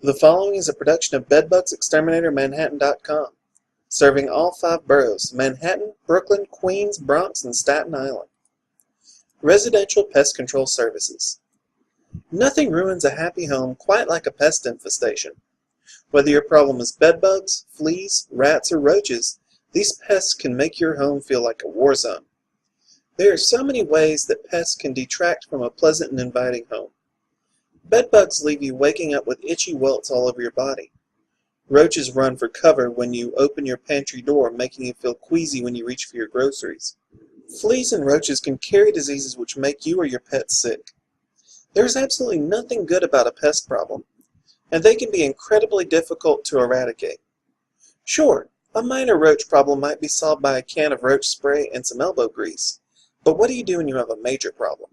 The following is a production of BedbugsExterminatorManhattan.com, serving all 5 boroughs: Manhattan, Brooklyn, Queens, Bronx, and Staten Island. Residential Pest Control Services. Nothing ruins a happy home quite like a pest infestation. Whether your problem is bedbugs, fleas, rats, or roaches, these pests can make your home feel like a war zone. There are so many ways that pests can detract from a pleasant and inviting home. Bedbugs leave you waking up with itchy welts all over your body. Roaches run for cover when you open your pantry door, making you feel queasy when you reach for your groceries. Fleas and roaches can carry diseases which make you or your pet sick. There is absolutely nothing good about a pest problem, and they can be incredibly difficult to eradicate. Sure, a minor roach problem might be solved by a can of roach spray and some elbow grease, but what do you do when you have a major problem?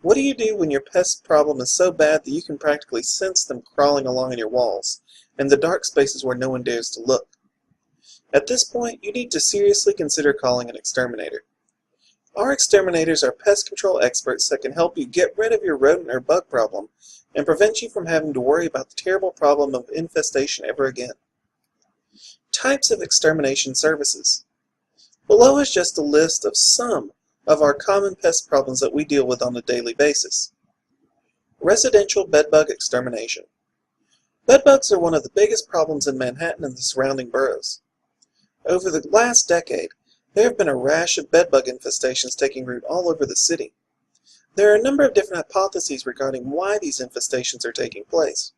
What do you do when your pest problem is so bad that you can practically sense them crawling along in your walls, and the dark spaces where no one dares to look? At this point, you need to seriously consider calling an exterminator. Our exterminators are pest control experts that can help you get rid of your rodent or bug problem and prevent you from having to worry about the terrible problem of infestation ever again. Types of extermination services. Below is just a list of some of our common pest problems that we deal with on a daily basis. Residential bedbug extermination. Bedbugs are one of the biggest problems in Manhattan and the surrounding boroughs. Over the last decade, there have been a rash of bedbug infestations taking root all over the city. There are a number of different hypotheses regarding why these infestations are taking place,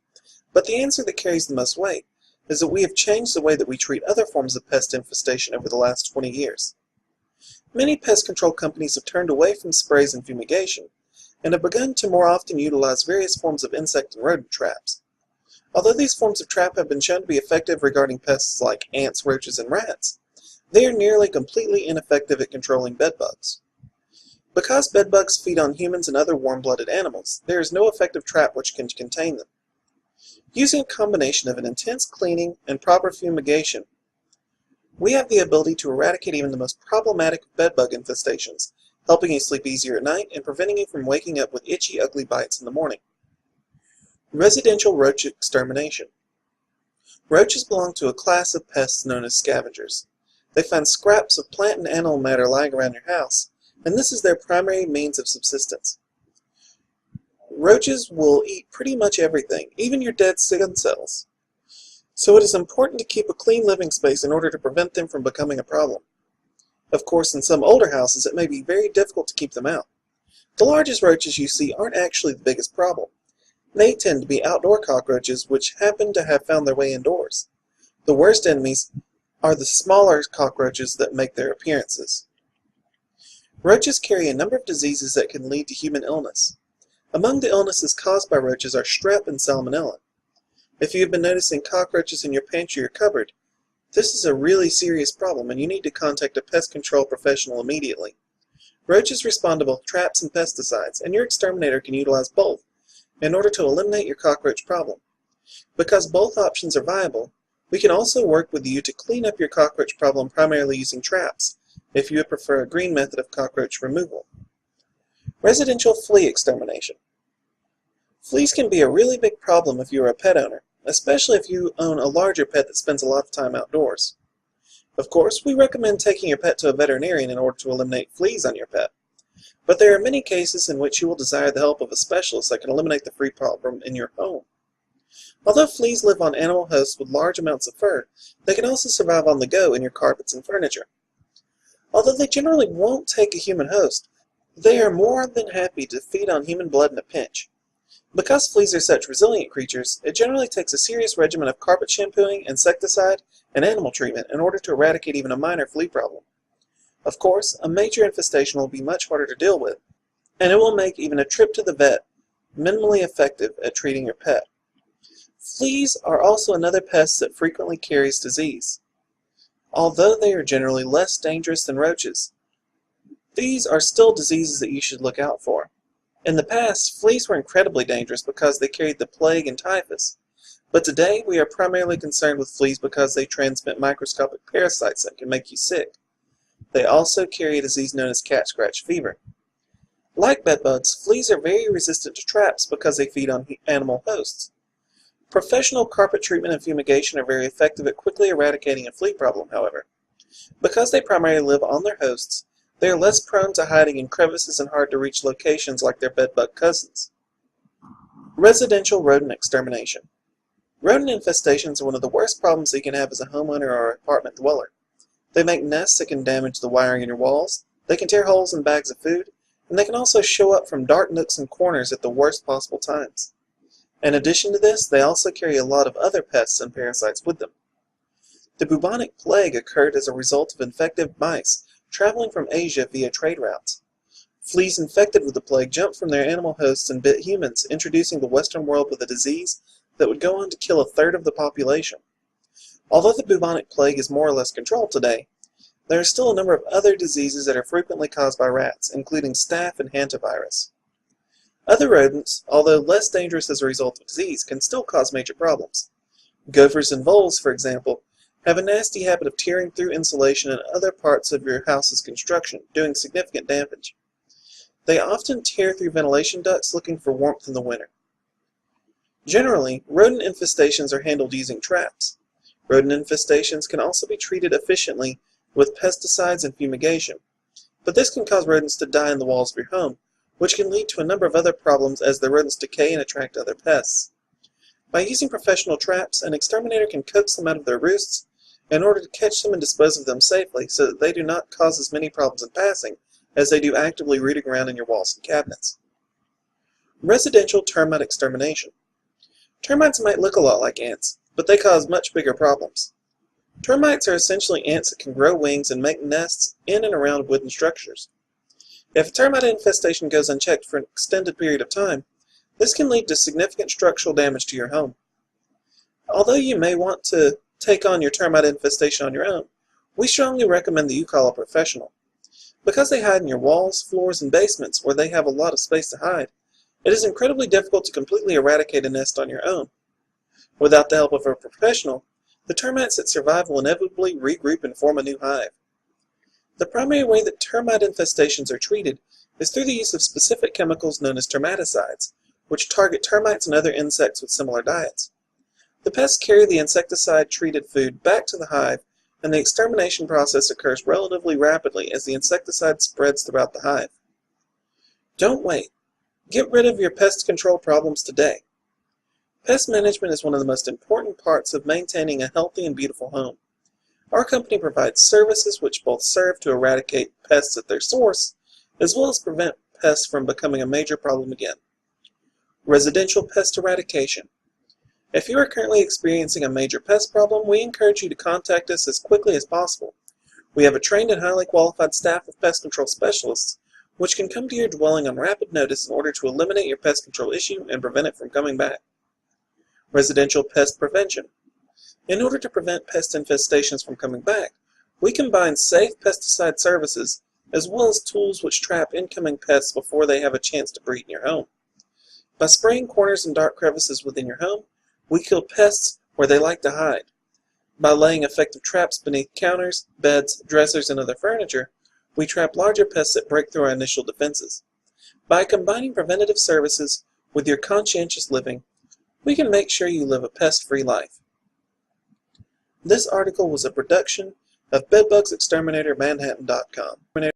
but the answer that carries the most weight is that we have changed the way that we treat other forms of pest infestation over the last 20 years. Many pest control companies have turned away from sprays and fumigation, and have begun to more often utilize various forms of insect and rodent traps. Although these forms of trap have been shown to be effective regarding pests like ants, roaches, and rats, they are nearly completely ineffective at controlling bedbugs. Because bedbugs feed on humans and other warm-blooded animals, there is no effective trap which can contain them. Using a combination of an intense cleaning and proper fumigation, we have the ability to eradicate even the most problematic bedbug infestations, helping you sleep easier at night and preventing you from waking up with itchy, ugly bites in the morning. Residential roach extermination. Roaches belong to a class of pests known as scavengers. They find scraps of plant and animal matter lying around your house, and this is their primary means of subsistence. Roaches will eat pretty much everything, even your dead skin cells. So it is important to keep a clean living space in order to prevent them from becoming a problem. Of course, in some older houses, it may be very difficult to keep them out. The largest roaches you see aren't actually the biggest problem. They tend to be outdoor cockroaches which happen to have found their way indoors. The worst enemies are the smaller cockroaches that make their appearances. Roaches carry a number of diseases that can lead to human illness. Among the illnesses caused by roaches are strep and salmonella. If you have been noticing cockroaches in your pantry or cupboard, this is a really serious problem and you need to contact a pest control professional immediately. Roaches respond to both traps and pesticides, and your exterminator can utilize both in order to eliminate your cockroach problem. Because both options are viable, we can also work with you to clean up your cockroach problem primarily using traps, if you would prefer a green method of cockroach removal. Residential flea extermination. Fleas can be a really big problem if you are a pet owner, especially if you own a larger pet that spends a lot of time outdoors. Of course, we recommend taking your pet to a veterinarian in order to eliminate fleas on your pet, but there are many cases in which you will desire the help of a specialist that can eliminate the flea problem in your home. Although fleas live on animal hosts with large amounts of fur, they can also survive on the go in your carpets and furniture. Although they generally won't take a human host, they are more than happy to feed on human blood in a pinch. Because fleas are such resilient creatures, it generally takes a serious regimen of carpet shampooing, insecticide, and animal treatment in order to eradicate even a minor flea problem. Of course, a major infestation will be much harder to deal with, and it will make even a trip to the vet minimally effective at treating your pet. Fleas are also another pest that frequently carries disease. Although they are generally less dangerous than roaches, these are still diseases that you should look out for. In the past, fleas were incredibly dangerous because they carried the plague and typhus, but today we are primarily concerned with fleas because they transmit microscopic parasites that can make you sick. They also carry a disease known as cat scratch fever. Like bedbugs, fleas are very resistant to traps because they feed on animal hosts. Professional carpet treatment and fumigation are very effective at quickly eradicating a flea problem, however. Because they primarily live on their hosts, they are less prone to hiding in crevices and hard-to-reach locations like their bedbug cousins. Residential rodent extermination. Rodent infestations are one of the worst problems you can have as a homeowner or apartment dweller. They make nests that can damage the wiring in your walls, they can tear holes in bags of food, and they can also show up from dark nooks and corners at the worst possible times. In addition to this, they also carry a lot of other pests and parasites with them. The bubonic plague occurred as a result of infected mice traveling from Asia via trade routes. Fleas infected with the plague jumped from their animal hosts and bit humans, introducing the Western world with a disease that would go on to kill a third of the population. Although the bubonic plague is more or less controlled today, there are still a number of other diseases that are frequently caused by rats, including staph and hantavirus. Other rodents, although less dangerous as a result of disease, can still cause major problems. Gophers and voles, for example, have a nasty habit of tearing through insulation and other parts of your house's construction, doing significant damage. They often tear through ventilation ducts looking for warmth in the winter. Generally, rodent infestations are handled using traps. Rodent infestations can also be treated efficiently with pesticides and fumigation, but this can cause rodents to die in the walls of your home, which can lead to a number of other problems as the rodents decay and attract other pests. By using professional traps, an exterminator can coax them out of their roosts in order to catch them and dispose of them safely so that they do not cause as many problems in passing as they do actively rooting around in your walls and cabinets. Residential termite extermination. Termites might look a lot like ants, but they cause much bigger problems. Termites are essentially ants that can grow wings and make nests in and around wooden structures. If a termite infestation goes unchecked for an extended period of time, this can lead to significant structural damage to your home. Although you may want to take on your termite infestation on your own, we strongly recommend that you call a professional. Because they hide in your walls, floors, and basements where they have a lot of space to hide, it is incredibly difficult to completely eradicate a nest on your own. Without the help of a professional, the termites that survive will inevitably regroup and form a new hive. The primary way that termite infestations are treated is through the use of specific chemicals known as termiticides, which target termites and other insects with similar diets. The pests carry the insecticide-treated food back to the hive, and the extermination process occurs relatively rapidly as the insecticide spreads throughout the hive. Don't wait. Get rid of your pest control problems today. Pest management is one of the most important parts of maintaining a healthy and beautiful home. Our company provides services which both serve to eradicate pests at their source, as well as prevent pests from becoming a major problem again. Residential pest eradication. If you are currently experiencing a major pest problem, we encourage you to contact us as quickly as possible. We have a trained and highly qualified staff of pest control specialists, which can come to your dwelling on rapid notice in order to eliminate your pest control issue and prevent it from coming back. Residential pest prevention. In order to prevent pest infestations from coming back, we combine safe pesticide services as well as tools which trap incoming pests before they have a chance to breed in your home. By spraying corners and dark crevices within your home, we kill pests where they like to hide. By laying effective traps beneath counters, beds, dressers, and other furniture, we trap larger pests that break through our initial defenses. By combining preventative services with your conscientious living, we can make sure you live a pest-free life. This article was a production of BedbugsExterminatorManhattan.com.